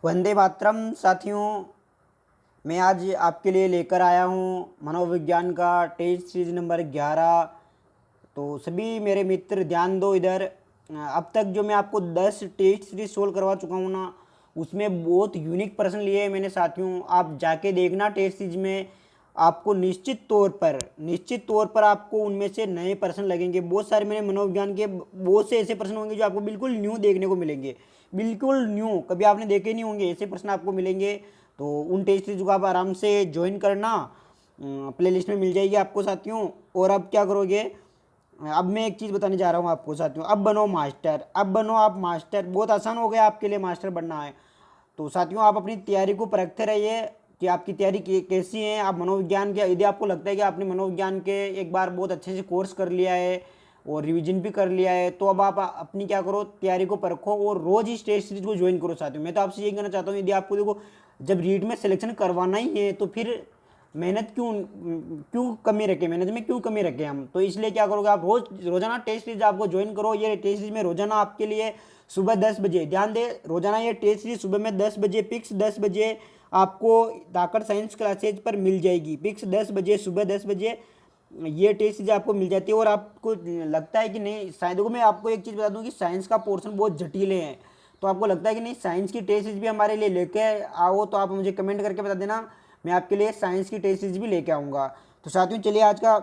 वंदे मातरम साथियों। मैं आज आपके लिए लेकर आया हूँ मनोविज्ञान का टेस्ट सीरीज नंबर 11। तो सभी मेरे मित्र ध्यान दो इधर। अब तक जो मैं आपको 10 टेस्ट सीरीज सोल्व करवा चुका हूँ ना, उसमें बहुत यूनिक प्रश्न लिए हैं मैंने साथियों। आप जाके देखना टेस्ट सीरीज में, आपको निश्चित तौर पर आपको उनमें से नए प्रश्न लगेंगे। बहुत सारे मेरे मनोविज्ञान के बहुत से ऐसे प्रश्न होंगे जो आपको बिल्कुल न्यू देखने को मिलेंगे, बिल्कुल न्यू, कभी आपने देखे नहीं होंगे ऐसे प्रश्न आपको मिलेंगे। तो उन टेस्ट सीरीज को आप आराम से ज्वाइन करना, प्ले लिस्ट में मिल जाएगी आपको साथियों। और अब क्या करोगे, अब मैं एक चीज़ बताने जा रहा हूँ आपको साथियों। अब बनो मास्टर, अब बनो आप मास्टर। बहुत आसान हो गया आपके लिए मास्टर बनना है। तो साथियों आप अपनी तैयारी को परखते रहिए कि आपकी तैयारी कैसी है। आप मनोविज्ञान के, यदि आपको लगता है कि आपने मनोविज्ञान के एक बार बहुत अच्छे से कोर्स कर लिया है और रिवीजन भी कर लिया है, तो अब आप अपनी क्या करो, तैयारी को परखो और रोज इस टेस्ट सीरीज को ज्वाइन करो साथियों। मैं तो आपसे यही कहना चाहता हूँ, यदि आपको देखो जब रीट में सिलेक्शन करवाना ही है तो फिर मेहनत क्यों क्यों कमी रखें, मेहनत में क्यों कमी रखें हम। तो इसलिए क्या करोगे, आप रोजाना टेस्ट सीरीज आपको ज्वाइन करो। ये टेस्ट सीरीज में रोजाना आपके लिए सुबह 10 बजे, ध्यान दे, रोजाना ये टेस्ट सीरीज सुबह में 10 बजे, फिक्स 10 बजे आपको ताकत साइंस क्लासेज पर मिल जाएगी। फिक्स 10 बजे, सुबह 10 बजे ये टेस्ट सीरीज आपको मिल जाती है। और आपको लगता है कि नहीं साइंस, देखो मैं आपको एक चीज़ बता दूं कि साइंस का पोर्शन बहुत जटिल है, तो आपको लगता है कि नहीं साइंस की टेस्ट सीरीज भी हमारे लिए लेके आओ, तो आप मुझे कमेंट करके बता देना, मैं आपके लिए साइंस की टेस्ट सीरीज भी लेके आऊँगा। तो साथियों चलिए आज का,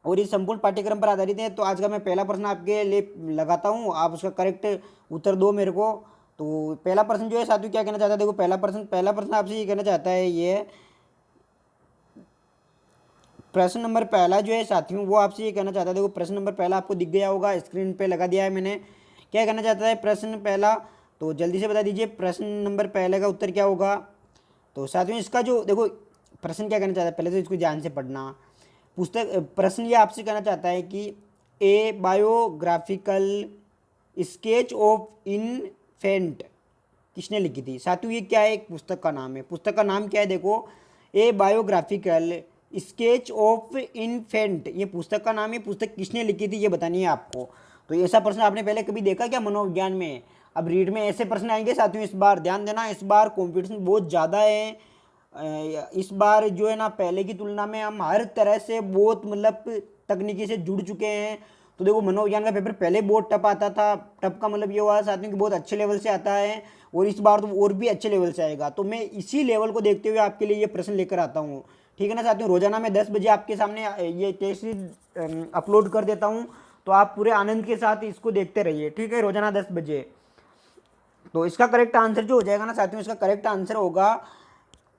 और इस संपूर्ण पाठ्यक्रम पर आधारित है, तो आज का मैं पहला प्रश्न आपके लिए लगाता हूँ, आप उसका करेक्ट उत्तर दो मेरे को। तो पहला प्रश्न जो है साथियों क्या कहना चाहता है, देखो पहला प्रश्न आपसे ये कहना चाहता है, ये प्रश्न नंबर पहला जो है साथियों वो आपसे ये कहना चाहता है। देखो प्रश्न नंबर पहला आपको दिख गया होगा, स्क्रीन पे लगा दिया है मैंने। क्या कहना चाहता है प्रश्न पहला, तो जल्दी से बता दीजिए प्रश्न नंबर पहले का उत्तर क्या होगा। तो साथियों इसका जो देखो प्रश्न क्या कहना चाहता है, पहले तो इसको ध्यान से पढ़ना। पुस्तक प्रश्न ये आपसे कहना चाहता है कि ए बायोग्राफिकल स्केच ऑफ इन्फेंट किसने लिखी थी। साथियों ये क्या है, एक पुस्तक का नाम है। पुस्तक का नाम क्या है, देखो ए बायोग्राफिकल स्केच ऑफ इन्फेंट, ये पुस्तक का नाम है। पुस्तक किसने लिखी थी ये बतानी है आपको। तो ऐसा प्रश्न आपने पहले कभी देखा क्या मनोविज्ञान में। अब रीड में ऐसे प्रश्न आएंगे साथियों, इस बार ध्यान देना, इस बार कंपटीशन बहुत ज़्यादा है। इस बार जो है ना पहले की तुलना में हम हर तरह से बहुत मतलब तकनीकी से जुड़ चुके हैं। तो देखो मनोविज्ञान का पेपर पहले बहुत टफ आता था, टफ का मतलब ये हुआ साथियों कि बहुत अच्छे लेवल से आता है, और इस बार तो और भी अच्छे लेवल से आएगा। तो मैं इसी लेवल को देखते हुए आपके लिए ये प्रश्न लेकर आता हूँ, ठीक है ना साथियों। रोजाना मैं 10 बजे आपके सामने ये टेस्ट सीरीज अपलोड कर देता हूँ, तो आप पूरे आनंद के साथ इसको देखते रहिए, ठीक है, रोजाना 10 बजे। तो इसका करेक्ट आंसर जो हो जाएगा ना साथियों, इसका करेक्ट आंसर होगा,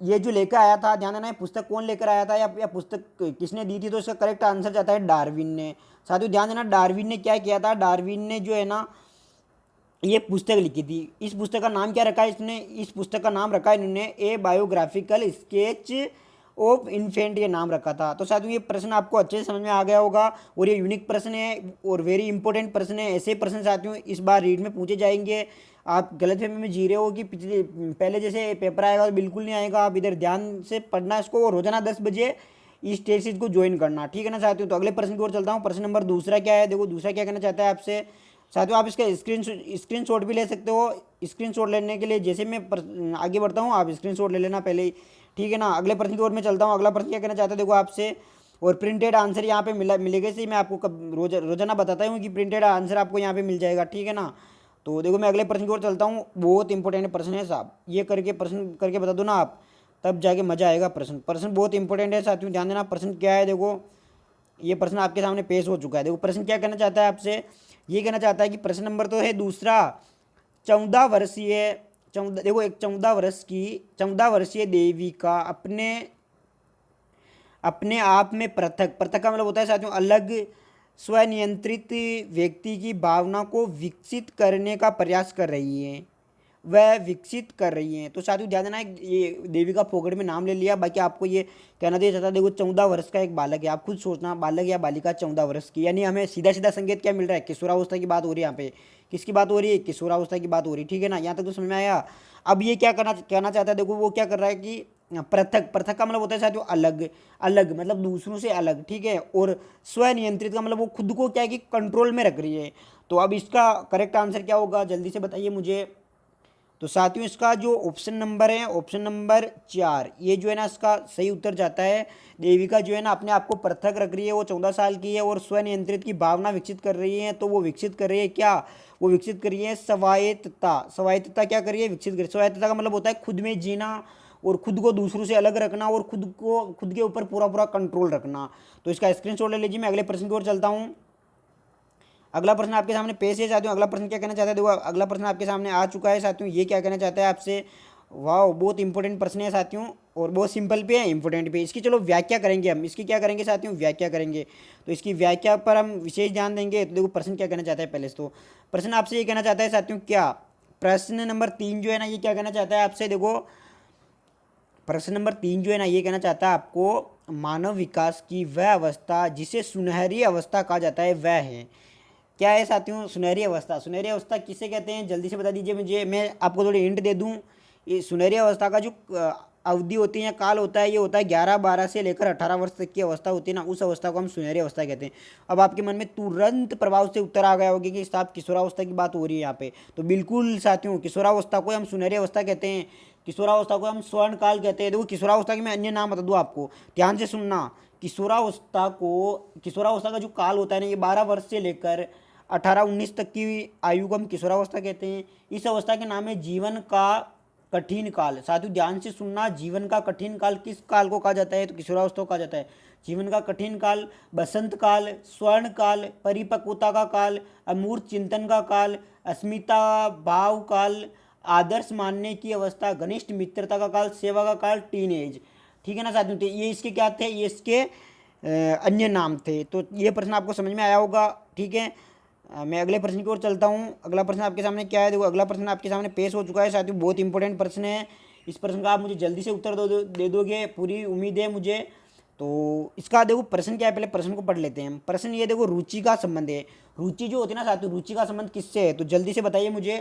ये जो लेकर आया था, ध्यान देना, ये पुस्तक कौन लेकर आया था या पुस्तक किसने दी थी, तो इसका करेक्ट आंसर जाता है डार्विन ने। साथियों ध्यान देना, डार्विन ने क्या किया था, डार्विन ने जो है ना ये पुस्तक लिखी थी। इस पुस्तक का नाम क्या रखा है इसने, इस पुस्तक का नाम रखा है इन्होंने ए बायोग्राफिकल स्केच ऑफ इन्फेंट, ये नाम रखा था। तो साथियों ये प्रश्न आपको अच्छे से समझ में आ गया होगा, और ये यूनिक प्रश्न है और वेरी इंपॉर्टेंट प्रश्न है। ऐसे प्रश्न साथियों इस बार रीड में पूछे जाएंगे। आप गलतफहमी में जी रहे हो कि पिछले पहले जैसे पेपर आएगा, तो बिल्कुल नहीं आएगा। आप इधर ध्यान से पढ़ना इसको, और रोजाना 10 बजे इस टेस्ट सीरीज को ज्वाइन करना, ठीक है ना साथियों। तो अगले प्रश्न की ओर चलता हूँ। प्रश्न नंबर दूसरा क्या है, देखो दूसरा क्या कहना चाहता है आपसे साथियों। आप इसका स्क्रीनशॉट भी ले सकते हो। स्क्रीनशॉट लेने के लिए जैसे मैं आगे बढ़ता हूँ, आप स्क्रीनशॉट ले लेना पहले ही, ठीक है ना। अगले प्रश्न की ओर मैं चलता हूँ। अगला प्रश्न क्या कहना चाहता है देखो आपसे, और प्रिंटेड आंसर यहाँ पे मिलेगा। इसे मैं आपको कब रोजाना बताता हूँ कि प्रिंटेड आंसर आपको यहाँ पे मिल जाएगा, ठीक है ना। तो देखो मैं अगले प्रश्न की ओर चलता हूँ। बहुत इंपॉर्टेंट प्रश्न है साहब, ये करके प्रश्न करके बता दो ना आप, तब जाके मजा आएगा। प्रश्न प्रश्न बहुत इंपॉर्टेंट है साथियों, ध्यान देना। प्रश्न क्या है, देखो ये प्रश्न आपके सामने पेश हो चुका है। देखो प्रश्न क्या कहना चाहता है आपसे, ये कहना चाहता है कि प्रश्न नंबर तो है दूसरा, 14 वर्षीय, 14 देखो एक 14 वर्षीय देविका अपने अपने आप में पृथक, पृथक का मतलब होता है साथियों अलग, स्वनियंत्रित व्यक्ति की भावना को विकसित करने का प्रयास कर रही है, वह विकसित कर रही हैं। तो साथियों ध्यान देना, ये देविका फोगट में नाम ले लिया, बाकी आपको ये कहना दिया जाता है। देखो 14 वर्ष का एक बालक है, आप खुद सोचना, बालक या बालिका 14 वर्ष की, यानी हमें सीधा सीधा संकेत क्या मिल रहा है, किशोरावस्था की बात हो रही है। यहाँ पे किसकी बात हो रही है, किशोरावस्था की बात हो रही है, ठीक है ना। यहाँ तक तो समझ में आया। अब ये क्या कहना चाहता है, देखो वो क्या कर रहा है कि पृथक, पृथक का मतलब होता है साथियों अलग, अलग मतलब दूसरों से अलग, ठीक है। और स्वनियंत्रित का मतलब वो खुद को क्या है कि कंट्रोल में रख रही है। तो अब इसका करेक्ट आंसर क्या होगा, जल्दी से बताइए मुझे। तो साथियों इसका जो ऑप्शन नंबर है, ऑप्शन नंबर 4, ये जो है ना इसका सही उत्तर जाता है। देविका जो है ना अपने आप को पृथक रख रही है, वो 14 साल की है और स्वनियंत्रित की भावना विकसित कर रही है। तो वो विकसित कर रही है क्या, वो विकसित कर रही है स्वायत्तता। स्वायत्तता क्या कर रही है, विकसित कर रही है। स्वायत्तता का मतलब होता है खुद में जीना और खुद को दूसरों से अलग रखना और खुद के ऊपर पूरा पूरा कंट्रोल रखना। तो इसका स्क्रीनशॉट ले लीजिए। मैं अगले प्रश्न की ओर चलता हूँ। अगला प्रश्न आपके सामने पेश है साथियों। अगला प्रश्न क्या कहना चाहता है, देखो अगला प्रश्न आपके सामने आ चुका है साथियों। ये क्या कहना चाहता है आपसे, वाह बहुत इंपॉर्टेंट प्रश्न है साथियों और बहुत सिंपल पे है, इंपॉर्टेंट पे। इसकी चलो व्याख्या करेंगे हम, इसकी क्या करेंगे साथियों, व्याख्या करेंगे। तो इसकी व्याख्या पर हम विशेष ध्यान देंगे। तो देखो प्रश्न क्या कहना चाहता है पहले तो। प्रश्न आपसे ये कहना चाहता है साथियों, क्या प्रश्न नंबर 3 जो है ना, ये क्या कहना चाहता है आपसे, देखो प्रश्न नंबर 3 जो है ना, ये कहना चाहता है आपको मानव विकास की वह अवस्था जिसे सुनहरी अवस्था कहा जाता है, वह है क्या है साथियों, सुनहरी अवस्था। सुनहरी अवस्था किसे कहते हैं, जल्दी से बता दीजिए मुझे। मैं आपको थोड़ी हिंट दे दूं। ये सुनहरी अवस्था का जो अवधि होती है या काल होता है, ये होता है 11-12 से लेकर 18 वर्ष तक की अवस्था होती है ना, उस अवस्था को हम सुनहरी अवस्था कहते हैं। अब आपके मन में तुरंत प्रभाव से उत्तर आ गया होगा कि साहब किशोरावस्था की बात हो रही है यहाँ पे। तो बिल्कुल साथियों, किशोरावस्था को हम सुनहरी अवस्था कहते हैं, किशोरावस्था को हम स्वर्ण काल कहते हैं। देखो किशोरावस्था के मैं अन्य नाम बता दूँ आपको, ध्यान से सुनना। किशोरावस्था का जो काल होता है ना, ये 12 वर्ष से लेकर 18-19 तक की आयु को हम किशोरावस्था कहते हैं। इस अवस्था के नाम है जीवन का कठिन काल। साथियों ध्यान से सुनना, जीवन का कठिन काल किस काल को कहा जाता है, तो किशोरावस्था को कहा जाता है। जीवन का कठिन काल, बसंत काल, स्वर्ण काल, परिपक्वता का काल, अमूर्त चिंतन का काल, अस्मिता भाव काल, आदर्श मानने की अवस्था, घनिष्ठ मित्रता का काल, सेवा का काल, टीन एज। ठीक है ना साथियों, तो ये इसके क्या थे, ये इसके अन्य नाम थे। तो ये प्रश्न आपको समझ में आया होगा। ठीक है, मैं अगले प्रश्न की ओर चलता हूँ। अगला प्रश्न आपके सामने क्या है, देखो अगला प्रश्न आपके सामने पेश हो चुका है साथियों। बहुत इंपॉर्टेंट प्रश्न है। इस प्रश्न का आप मुझे जल्दी से उत्तर दे दोगे, पूरी उम्मीद है मुझे। तो इसका देखो प्रश्न क्या है, पहले प्रश्न को पढ़ लेते हैं। प्रश्न ये देखो, रुचि का संबंध है। रुचि जो होती है ना साथियों, रुचि का संबंध किससे है, तो जल्दी से बताइए मुझे।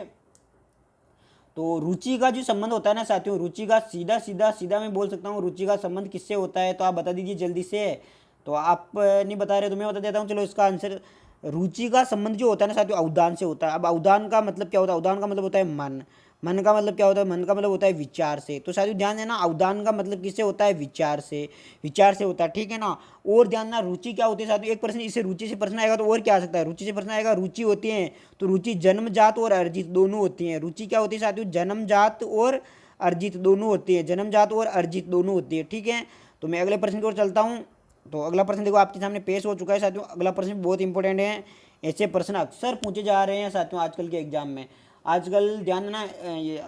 तो रुचि का जो संबंध होता है ना साथियों, रुचि का सीधा सीधा सीधा मैं बोल सकता हूँ, रुचि का संबंध किससे होता है, तो आप बता दीजिए जल्दी से। तो आप नहीं बता रहे तो मैं बता देता हूँ। चलो इसका आंसर, रुचि का संबंध जो होता है ना साथियों, अवदान से होता है। अब अवदान का मतलब क्या होता है, अवदान का मतलब होता है मन। मन का मतलब क्या होता है, मन का मतलब होता है विचार से। तो साथियों ध्यान देना, अवदान का मतलब किससे होता है, विचार से, विचार से होता है। ठीक है ना। और ध्यान देना, रुचि क्या होती है साथियों, एक प्रश्न इससे रुचि से प्रश्न आएगा तो और क्या आ सकता है, रुचि से प्रश्न आएगा, रुचि होती है तो रुचि जन्मजात और अर्जित दोनों होती हैं। रुचि क्या होती है साथियों, जन्मजात और अर्जित दोनों होती है, जन्मजात और अर्जित दोनों होती है। ठीक है, तो मैं अगले प्रश्न की ओर चलता हूँ। तो अगला प्रश्न देखो आपके सामने पेश हो चुका है साथियों। अगला प्रश्न बहुत इंपॉर्टेंट है, ऐसे प्रश्न अक्सर पूछे जा रहे हैं साथियों आजकल के एग्जाम में। आजकल ध्यान देना, ये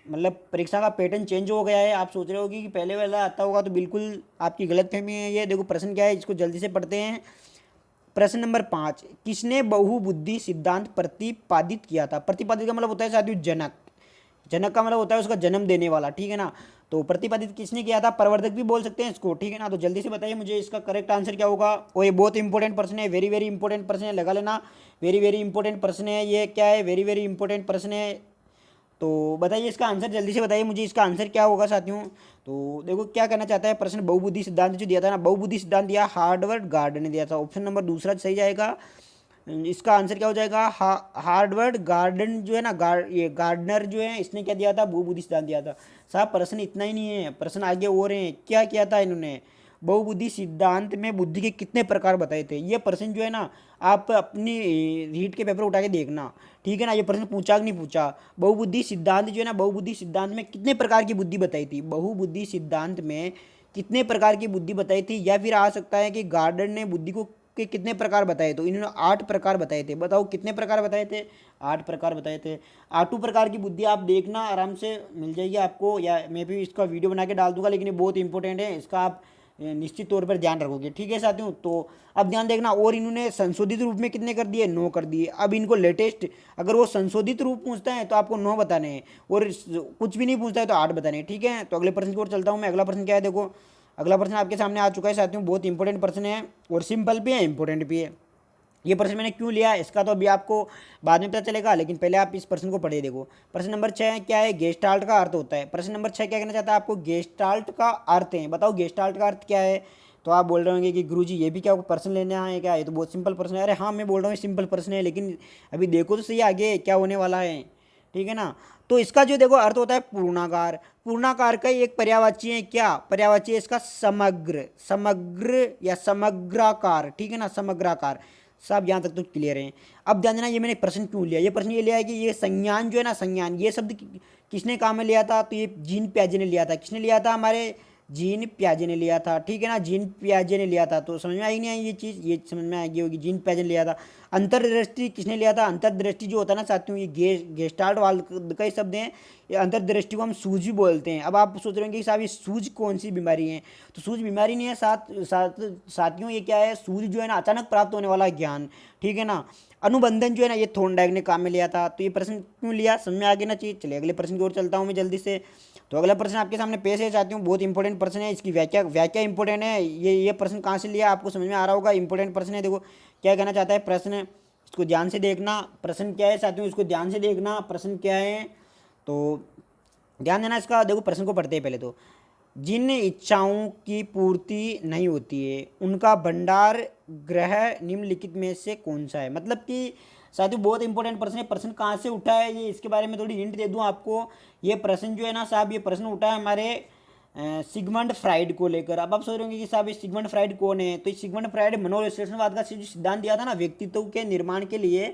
मतलब परीक्षा का पैटर्न चेंज हो गया है। आप सोच रहे होगी कि पहले वाला आता होगा, तो बिल्कुल आपकी गलतफहमी है ये। देखो प्रश्न क्या है, इसको जल्दी से पढ़ते हैं। प्रश्न नंबर 5, किसने बहुबुद्धि सिद्धांत प्रतिपादित किया था। प्रतिपादित का मतलब होता है साथियों जनक। जनक का मतलब होता है उसका जन्म देने वाला। ठीक है ना। तो प्रतिपादित किसने किया था, प्रवर्तक भी बोल सकते हैं इसको। ठीक है ना। तो जल्दी से बताइए मुझे इसका करेक्ट आंसर क्या होगा। और ये बहुत इंपॉर्टेंट प्रश्न है, वेरी वेरी इंपॉर्टेंट प्रश्न है, लगा लेना। वेरी वेरी इंपॉर्टेंट प्रश्न है ये, क्या है, वेरी वेरी इंपॉर्टेंट प्रश्न है। तो बताइए इसका आंसर, जल्दी से बताइए मुझे इसका आंसर क्या होगा साथियों। तो देखो क्या कहना चाहता है प्रश्न, बहुबुद्धि सिद्धांत जो दिया था ना, बहुबुद्धि सिद्धांत दिया हार्वर्ड गार्डन ने दिया था। ऑप्शन नंबर दूसरा सही जाएगा। इसका आंसर क्या हो जाएगा, हार्वर्ड गार्डन जो है ना, ये गार्डनर जो है, इसने क्या दिया था, बहुबुद्धि सिद्धांत दिया था। साहब प्रश्न इतना ही नहीं है, प्रश्न आगे और हैं। क्या किया था इन्होंने, बहुबुद्धि सिद्धांत में बुद्धि के कितने प्रकार बताए थे। ये प्रश्न जो है ना, आप अपनी रीट के पेपर उठा के देखना। ठीक है ना, ये प्रश्न पूछा कि नहीं पूछा। बहुबुद्धि सिद्धांत जो है ना, बहुबुद्धि सिद्धांत में कितने प्रकार की बुद्धि बताई थी, बहुबुद्धि सिद्धांत में कितने प्रकार की बुद्धि बताई थी। या फिर आ सकता है कि गार्डन ने बुद्धि को के कितने प्रकार बताए, तो इन्होंने 8 प्रकार बताए थे। बताओ कितने प्रकार बताए थे, 8 प्रकार बताए थे। 8 प्रकार की बुद्धि आप देखना, आराम से मिल जाएगी आपको, या मैं भी इसका वीडियो बना के डाल दूंगा, लेकिन ये बहुत इंपॉर्टेंट है, इसका आप निश्चित तौर पर ध्यान रखोगे। ठीक है साथियों। तो अब ध्यान देखना, और इन्होंने संशोधित रूप में कितने कर दिए, 9 कर दिए। अब इनको लेटेस्ट, अगर वो संशोधित रूप पूछता है तो आपको 9 बताने हैं, और कुछ भी नहीं पूछता है तो 8 बताने हैं। ठीक है, तो अगले प्रश्न की ओर चलता हूँ मैं। अगला प्रश्न क्या है, देखो अगला प्रश्न आपके सामने आ चुका है साथियों। बहुत इंपॉर्टेंट प्रश्न है, और सिंपल भी है, इंपॉर्टेंट भी है। ये प्रश्न मैंने क्यों लिया इसका तो अभी आपको बाद में पता चलेगा, लेकिन पहले आप इस प्रश्न को पढ़िए। देखो प्रश्न नंबर 6 क्या है, गेस्टाल्ट का अर्थ होता है। प्रश्न नंबर 6 क्या कहना चाहता है आपको, गेस्टाल्ट का अर्थ है। बताओ गेस्टाल्ट का अर्थ क्या है। तो आप बोल रहे होंगे कि गुरुजी ये भी क्या प्रश्न लेने आए क्या, ये तो बहुत सिंपल प्रश्न है। अरे हाँ, मैं बोल रहा हूँ सिंपल प्रश्न है, लेकिन अभी देखो तो सही आगे क्या होने वाला है। ठीक है ना। तो इसका जो देखो अर्थ होता है पूर्णाकार। पूर्णाकार का ही एक पर्यायवाची है क्या, पर्यायवाची है इसका समग्र, समग्र या समग्राकार, ठीक है ना, समग्राकार। सब यहाँ तक तो क्लियर है। अब ध्यान देना, ये मैंने प्रश्न क्यों लिया, ये प्रश्न ये लिया है कि ये संज्ञान जो है ना, संज्ञान, ये शब्द किसने काम में लिया था, तो ये जीन पियाजे ने लिया था। किसने लिया था, हमारे जीन पियाजे ने लिया था, ठीक है ना, जीन पियाजे ने लिया था। तो समझ में आई नहीं आई ये चीज़, ये समझ में आएगी होगी, जीन पियाजे ने लिया था। अंतर्दृष्टि किसने लिया था, अंतर्दृष्टि जो होता है ना साथियों, ये गेस्टाल्ट वाल्ड का ही शब्द है। ये अंतर्दृष्टि को हम सूझ भी बोलते हैं। अब आप सोच रहे होंगे कि साहब ये सूझ कौन सी बीमारी है, तो सूझ बीमारी नहीं है साथियों, ये क्या है, सूझ जो है ना अचानक प्राप्त होने वाला ज्ञान, ठीक है ना। अनुबंधन जो है ना, ये थॉर्नडाइक ने काम में लिया था। तो ये प्रश्न क्यों लिया, समझ में आ गया ना चीज़। चलिए अगले प्रश्न की ओर चलता हूँ मैं जल्दी से। तो अगला प्रश्न आपके सामने पेश है चाहती हूँ, बहुत इंपॉर्टेंट प्रश्न है, इसकी व्याख्या व्याख्या इंपॉर्टेंट है। ये प्रश्न कहाँ से लिया आपको समझ में आ रहा होगा, इंपॉर्टेंट प्रश्न है। देखो क्या कहना चाहता है प्रश्न, इसको ध्यान से देखना। प्रश्न क्या है साथियों, इसको ध्यान से देखना, प्रश्न क्या है तो ध्यान देना इसका। देखो प्रश्न को पढ़ते हैं पहले तो, जिन इच्छाओं की पूर्ति नहीं होती है उनका भंडार ग्रह निम्नलिखित में से कौन सा है। मतलब कि साथियों बहुत इंपॉर्टेंट प्रश्न है। प्रश्न कहाँ से उठा है, ये इसके बारे में थोड़ी हिंट दे दूं आपको। ये प्रश्न जो है ना साहब, ये प्रश्न उठा है हमारे सिगमंड फ्राइड को लेकर। अब आप सोच रहे होंगे कि साहब ये सिगमंड फ्राइड कौन है, तो सिगमंड फ्राइड मनोविश्लेषणवाद का जो सिद्धांत दिया था ना व्यक्तित्व के निर्माण के लिए,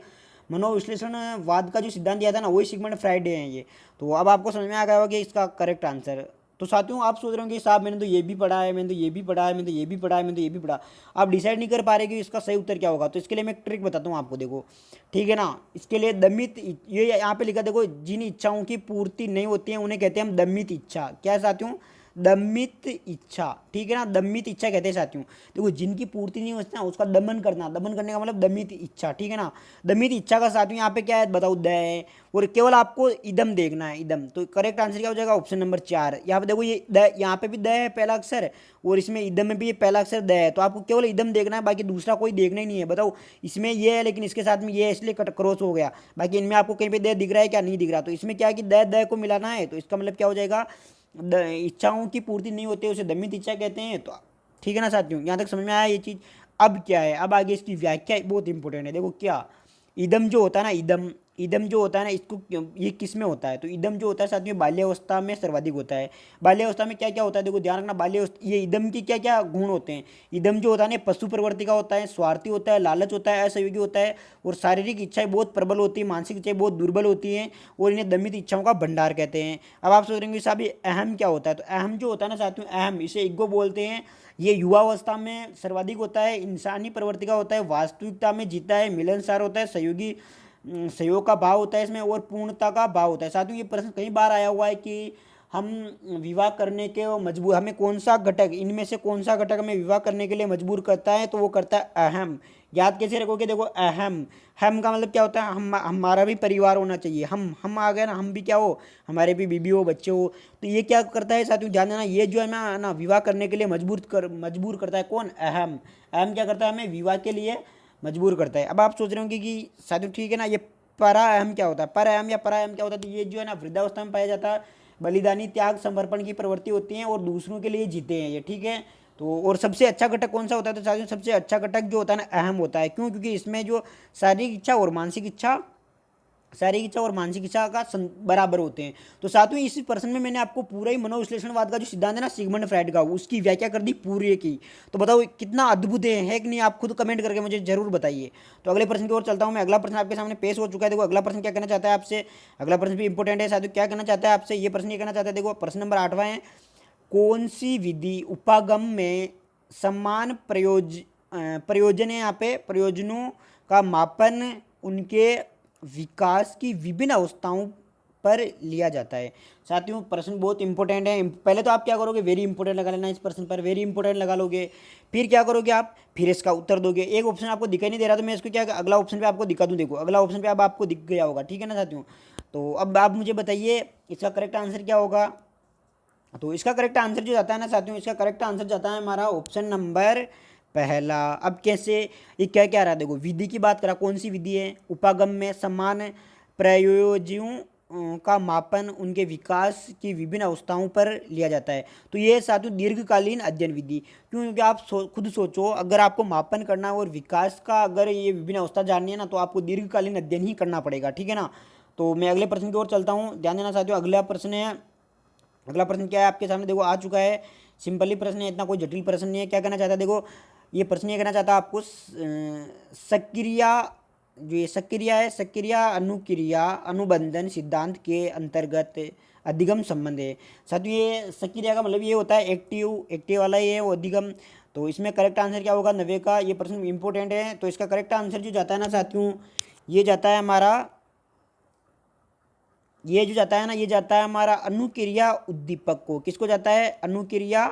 मनोविश्लेषणवाद का जो सिद्धांत दिया था ना, वही सिगमंड फ्राइड है ये। तो अब आपको समझ में आ गया होगा कि इसका करेक्ट आंसर। तो साथियों आप सोच रहे होंगे साहब मैंने तो ये भी पढ़ा है, मैंने तो ये भी पढ़ा है, मैंने तो ये भी पढ़ा है, मैंने तो ये भी पढ़ा। आप डिसाइड नहीं कर पा रहे कि इसका सही उत्तर क्या होगा। तो इसके लिए मैं एक ट्रिक बताता हूँ आपको, देखो ठीक है ना। इसके लिए दमित, ये यहाँ पे लिखा देखो, जिन इच्छाओं की पूर्ति नहीं होती है उन्हें कहते हैं हम दमित इच्छा। क्या है साथियों, दमित इच्छा, ठीक है ना, दमित इच्छा कहते हैं साथियों। देखो जिनकी पूर्ति नहीं होती ना उसका दमन करना, दमन करने का मतलब दमित इच्छा, ठीक है ना। दमित इच्छा का साथियों यहाँ पे क्या है बताओ, द है, और केवल आपको इदम देखना है, इदम। तो करेक्ट आंसर क्या हो जाएगा, ऑप्शन नंबर 4। यहाँ पे देखो ये द, यहाँ पे भी द है पहला अक्षर, और इसमें इदम में भी ये पहला अक्षर द है। तो आपको केवल इदम देखना है, बाकी दूसरा कोई देखना ही नहीं है। बताओ इसमें ये है लेकिन इसके साथ में ये है, इसलिए क्रॉस हो गया। बाकी इनमें आपको कहीं पे द दिख रहा है क्या, नहीं दिख रहा। तो इसमें क्या है कि द को मिलाना है। तो इसका मतलब क्या हो जाएगा, इच्छाओं की पूर्ति नहीं होती है उसे दमित इच्छा कहते हैं। तो ठीक है ना साथियों, यहाँ तक समझ में आया ये चीज़। अब क्या है, अब आगे इसकी व्याख्या बहुत इंपॉर्टेंट है। देखो क्या, इदम जो होता है ना, इदम, इदम जो होता है ना, इसको ये किस में होता है, तो इदम जो होता है साथियों बाल्यावस्था में सर्वाधिक होता है। बाल्यावस्था में क्या क्या होता है, देखो ध्यान रखना, बाल्यावस्था ये इदम की क्या क्या गुण होते हैं। इदम जो होता है ना पशु प्रवृत्ति का होता है, स्वार्थी होता है, लालच होता है, असहयोगी होता है, और शारीरिक इच्छाएं बहुत प्रबल होती है, मानसिक इच्छाएं बहुत दुर्बल होती हैं, और इन्हें दमित इच्छाओं का भंडार कहते हैं। अब आप सोच रहे हैं साहब ये अहम क्या होता है, तो अहम जो होता है ना साथियों, अहम इसे इग्गो बोलते हैं। ये युवावस्था में सर्वाधिक होता है, इंसानी प्रवृत्ति का होता है, वास्तविकता में जीता है, मिलनसार होता है, सहयोगी सहयोग का भाव होता है इसमें, और पूर्णता का भाव होता है। साथियों ये प्रश्न कई बार आया हुआ है कि हम विवाह करने के मजबूर, हमें कौन सा घटक, इनमें से कौन सा घटक हमें विवाह करने के लिए मजबूर करता है, तो वो करता है अहम। याद कैसे रखोगे, देखो अहम, हम का मतलब क्या होता है, हम, हमारा भी परिवार होना चाहिए, हम आ गए ना, हम भी क्या हो, हमारे भी बीबी हो, बच्चे हो। तो ये क्या करता है साथियों, ध्यान देना, ये जो है ना विवाह करने के लिए मजबूर करता है कौन, अहम। अहम क्या करता है, हमें विवाह के लिए मजबूर करता है। अब आप सोच रहे होंगे कि साथियों ठीक है ना, ये परा अहम क्या होता है, पर अहम या परा अहम क्या होता है, तो ये जो है ना वृद्धावस्था में पाया जाता है, बलिदानी त्याग समर्पण की प्रवृत्ति होती है, और दूसरों के लिए जीते हैं ये, ठीक है। तो और सबसे अच्छा घटक कौन सा होता है, तो साथियों सबसे अच्छा घटक जो होता है ना अहम होता है। क्यों, क्योंकि इसमें जो शारीरिक इच्छा और मानसिक इच्छा, शारीरिक इच्छा और मानसिक इच्छा का बराबर होते हैं। तो साथियों इस प्रश्न में मैंने आपको पूरा ही मनोविश्लेषणवाद का जो सिद्धांत है ना सिगमंड फ्राइड का, उसकी व्याख्या कर दी पूरी की। तो बताओ कितना अद्भुत है कि नहीं, आप खुद कमेंट करके मुझे जरूर बताइए। तो अगले प्रश्न की ओर चलता हूँ मैं। अगला प्रश्न आपके सामने पेश हो चुका है। देखो अगला प्रश्न क्या कहना चाहता है आपसे, अगला प्रश्न भी इंपॉर्टेंट है साथियों। क्या कहना चाहता है आपसे, ये प्रश्न ये कहना चाहता है, देखो प्रश्न नंबर 8वां है, कौन सी विधि उपागम में समान प्रयोजन है, यहाँ पे प्रयोजनों का मापन उनके विकास की विभिन्न अवस्थाओं पर लिया जाता है। साथियों प्रश्न बहुत इंपॉर्टेंट है। पहले तो आप क्या करोगे, वेरी इंपॉर्टेंट लगा लेना, इस प्रश्न पर वेरी इंपॉर्टेंट लगा लोगे। फिर क्या करोगे आप, फिर इसका उत्तर दोगे। एक ऑप्शन आपको दिखाई नहीं दे रहा तो मैं इसको क्या अगला ऑप्शन पे आपको दिखा दूँ। देखो अगला ऑप्शन पे अब आपको दिख गया होगा, ठीक है ना साथियों। तो अब आप मुझे बताइए इसका करेक्ट आंसर क्या होगा। तो इसका करेक्ट आंसर जो जाता है ना साथियों, इसका करेक्ट आंसर जाता है हमारा ऑप्शन नंबर पहला। अब कैसे, ये क्या क्या रहा, देखो विधि की बात करा, कौन सी विधि है, उपागम में समान प्रयोज्यों का मापन उनके विकास की विभिन्न अवस्थाओं पर लिया जाता है। तो ये साथियों दीर्घकालीन अध्ययन विधि। क्यों, क्योंकि आप खुद सोचो, अगर आपको मापन करना और विकास का अगर ये विभिन्न अवस्था जाननी है ना, तो आपको दीर्घकालीन अध्ययन ही करना पड़ेगा, ठीक है ना। तो मैं अगले प्रश्न की ओर चलता हूँ, ध्यान देना साथियों। अगला प्रश्न है, अगला प्रश्न क्या है आपके सामने, देखो आ चुका है। सिंपली प्रश्न है, इतना कोई जटिल प्रश्न नहीं है। क्या कहना चाहता है, देखो ये प्रश्न ये कहना चाहता है आपको सक्रिया, जो ये सक्रिया है, सक्रिया अनुक्रिया अनुबंधन सिद्धांत के अंतर्गत अधिगम संबंध है। साथियों ये सक्रिया का मतलब ये होता है एक्टिव, एक्टिव वाला ये है वो अधिगम। तो इसमें करेक्ट आंसर क्या होगा 90 का। ये प्रश्न इंपॉर्टेंट है, तो इसका करेक्ट आंसर जो जाता है ना साथियों, ये जाता है हमारा, ये जो जाता है ना, ये जाता है हमारा अनुक्रिया उद्दीपक को। किसको जाता है, अनुक्रिया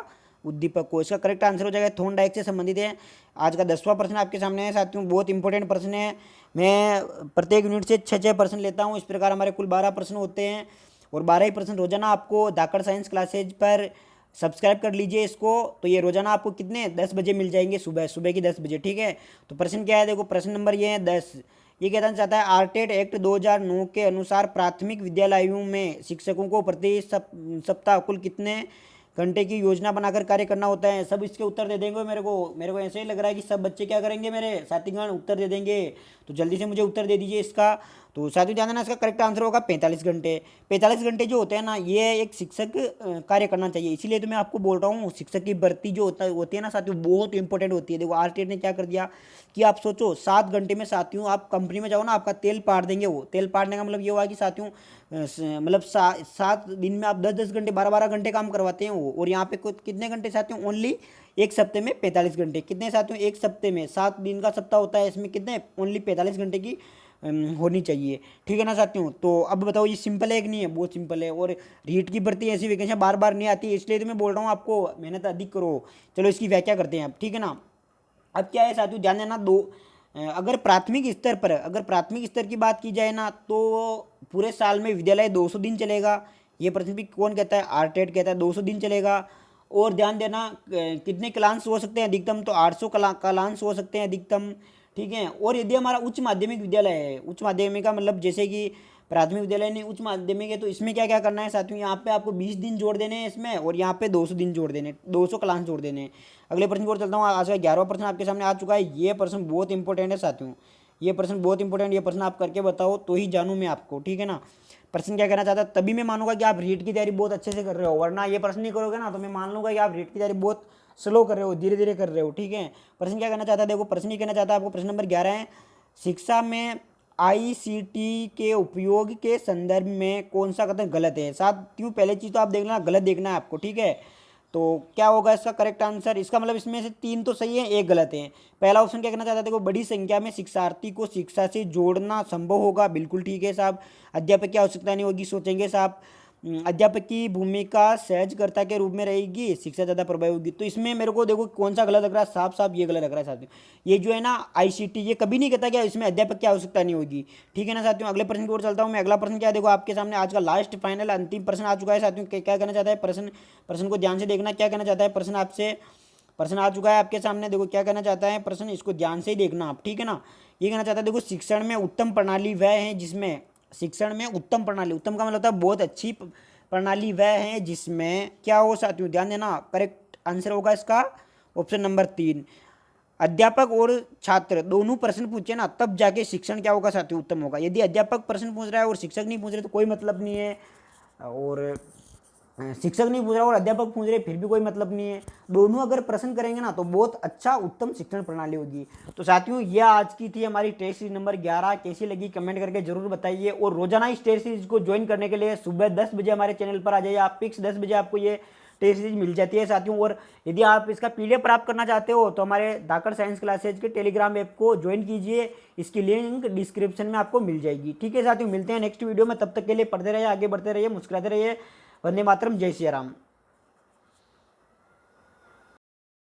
उद्दीपक को। इसका करेक्ट आंसर हो जाएगा थॉर्नडाइक से संबंधित है। आज का 10वां प्रश्न आपके सामने है साथियों, बहुत इंपॉर्टेंट प्रश्न है। मैं प्रत्येक यूनिट से 6 प्रश्न लेता हूँ। इस प्रकार हमारे कुल 12 प्रश्न होते हैं, और 12 ही प्रश्न रोजाना आपको धाकड़ साइंस क्लासेज पर सब्सक्राइब कर लीजिए इसको। तो ये रोजाना आपको कितने 10 बजे मिल जाएंगे, सुबह सुबह की 10 बजे, ठीक है। तो प्रश्न क्या है, देखो प्रश्न नंबर ये है 10। ये कहना चाहता है आरटेड एक्ट 2009 के अनुसार प्राथमिक विद्यालयों में शिक्षकों को प्रति सप्ताह कुल कितने घंटे की योजना बनाकर कार्य करना होता है। सब इसके उत्तर दे देंगे मेरे को ऐसे ही लग रहा है कि सब बच्चे क्या करेंगे, मेरे साथीगण उत्तर दे देंगे। तो जल्दी से मुझे उत्तर दे दीजिए इसका। तो साथियों ध्यान देना, इसका करेक्ट आंसर होगा 45 घंटे। 45 घंटे जो होते हैं ना, ये एक शिक्षक कार्य करना चाहिए। इसीलिए तो मैं आपको बोल रहा हूँ, शिक्षक की भर्ती जो होती है ना साथियों, बहुत इंपॉर्टेंट होती है। देखो आरटीए ने क्या कर दिया कि आप सोचो 7 घंटे में साथियों आप कंपनी में जाओ ना, आपका तेल पाड़ देंगे। वो तेल पाड़ने का मतलब ये हुआ कि साथियों मतलब 7 दिन में आप 10-10 घंटे 12-12 घंटे काम करवाते हैं वो। और यहाँ पे कितने घंटे साथियों, ओनली एक सप्ते में 45 घंटे। कितने साथियों, एक सप्ते में 7 दिन का सप्ताह होता है, इसमें कितने ओनली 45 घंटे की होनी चाहिए, ठीक है ना साथियों। तो अब बताओ ये सिंपल है कि नहीं है, बहुत सिंपल है। और रीट की भर्ती ऐसी वैकेंसियाँ बार बार नहीं आती, इसलिए तो मैं बोल रहा हूँ आपको मेहनत अधिक करो। चलो इसकी व्याख्या करते हैं अब, ठीक है ना। अब क्या है साथियों, ध्यान देना, अगर प्राथमिक स्तर की बात की जाए ना, तो पूरे साल में विद्यालय 200 दिन चलेगा। ये प्रश्न भी कौन कहता है, आरटेड कहता है 200 दिन चलेगा। और ध्यान देना कितने क्लांस हो सकते हैं अधिकतम, तो 800 क्लांस हो सकते हैं अधिकतम, ठीक है। और यदि हमारा उच्च माध्यमिक विद्यालय है, उच्च माध्यमिक का मतलब जैसे कि प्राथमिक विद्यालय नहीं उच्च माध्यमिक है, तो इसमें क्या क्या करना है साथियों, यहाँ पे आपको 20 दिन जोड़ देने हैं इसमें, और यहाँ पे 200 दिन जोड़ देने, 200 क्लास जोड़ देने हैं। अगले प्रश्न की ओर चलता हूँ। आज का 11वां प्रश्न आपके सामने आ चुका है। ये प्रश्न बहुत इंपॉर्टेंट है साथियों, ये प्रश्न बहुत इंपॉर्टेंट। ये प्रश्न आप करके बताओ तो ही जानूँ मैं आपको, ठीक है ना। प्रश्न क्या कहना चाहता है, तभी मैं मानूंगा कि आप रीट की तैयारी बहुत अच्छे से कर रहे हो, वरना ये प्रश्न नहीं करोगे ना तो मैं मान लूंगा कि आप रीट की तैयारी बहुत स्लो कर रहे हो, धीरे धीरे कर रहे हो, ठीक है। प्रश्न क्या कहना चाहता है, देखो प्रश्न ये कहना चाहता है आपको, प्रश्न नंबर 11 है, शिक्षा में आईसीटी के उपयोग के संदर्भ में कौन सा कथन गलत है। साथियों पहले चीज़ तो आप देख लेना, गलत देखना है आपको, ठीक है। तो क्या होगा इसका करेक्ट आंसर, इसका मतलब इसमें से 3 तो सही है, 1 गलत है। पहला ऑप्शन क्या कहना चाहता है, देखो बड़ी संख्या में शिक्षार्थी को शिक्षा से जोड़ना संभव होगा, बिल्कुल ठीक है साहब। अध्यापक की आवश्यकता नहीं होगी, सोचेंगे साहब। अध्यापक की भूमिका सहजकर्ता के रूप में रहेगी, शिक्षा ज़्यादा प्रभावी होगी। तो इसमें मेरे को देखो कौन सा गलत लग रहा है, साफ साफ ये गलत लग रहा है साथियों। ये जो है ना आईसीटी, ये कभी नहीं कहता क्या इसमें अध्यापक की आवश्यकता नहीं होगी, ठीक है ना साथियों। अगले प्रश्न की ओर चलता हूँ मैं। अगला प्रश्न क्या है, देखो आपके सामने आज का लास्ट फाइनल अंतिम प्रश्न आ चुका है साथियों। क्या कहना चाहता है प्रश्न को ध्यान से देखना, क्या कहना चाहता है प्रश्न आपसे। प्रश्न आ चुका है आपके सामने, देखो क्या कहना चाहता है प्रश्न, इसको ध्यान से ही देखना आप, ठीक है ना। ये कहना चाहता है, देखो शिक्षण में उत्तम प्रणाली वह है जिसमें, शिक्षण में उत्तम प्रणाली, उत्तम का मतलब होता है बहुत अच्छी प्रणाली वह है जिसमें क्या हो साथियों, ध्यान देना, करेक्ट आंसर होगा इसका ऑप्शन नंबर 3। अध्यापक और छात्र दोनों प्रश्न पूछे ना, तब जाके शिक्षण क्या होगा साथियों, उत्तम होगा। यदि अध्यापक प्रश्न पूछ रहा है और शिक्षक नहीं पूछ रहे तो कोई मतलब नहीं है, और शिक्षक नहीं पूछ रहा और अध्यापक पूछ रहे फिर भी कोई मतलब नहीं है। दोनों अगर प्रश्न करेंगे ना तो बहुत अच्छा उत्तम शिक्षण प्रणाली होगी। तो साथियों ये आज की थी हमारी टेस्ट सीरीज नंबर 11, कैसी लगी कमेंट करके जरूर बताइए। और रोजाना इस टेस्ट सीरीज को ज्वाइन करने के लिए सुबह 10 बजे हमारे चैनल पर आ जाइए आप, फिक्स 10 बजे आपको ये टेस्ट सीरीज मिल जाती है साथियों। और यदि आप इसका पीडीएफ प्राप्त करना चाहते हो तो हमारे धाकड़ साइंस क्लासेज के टेलीग्राम ऐप को ज्वाइन कीजिए, इसकी लिंक डिस्क्रिप्शन में आपको मिल जाएगी, ठीक है साथियों। मिलते हैं नेक्स्ट वीडियो में, तब तक के लिए पढ़ते रहिए, आगे बढ़ते रहिए, मुस्कुराते रहिए। वंदे मातरम, जय श्री राम।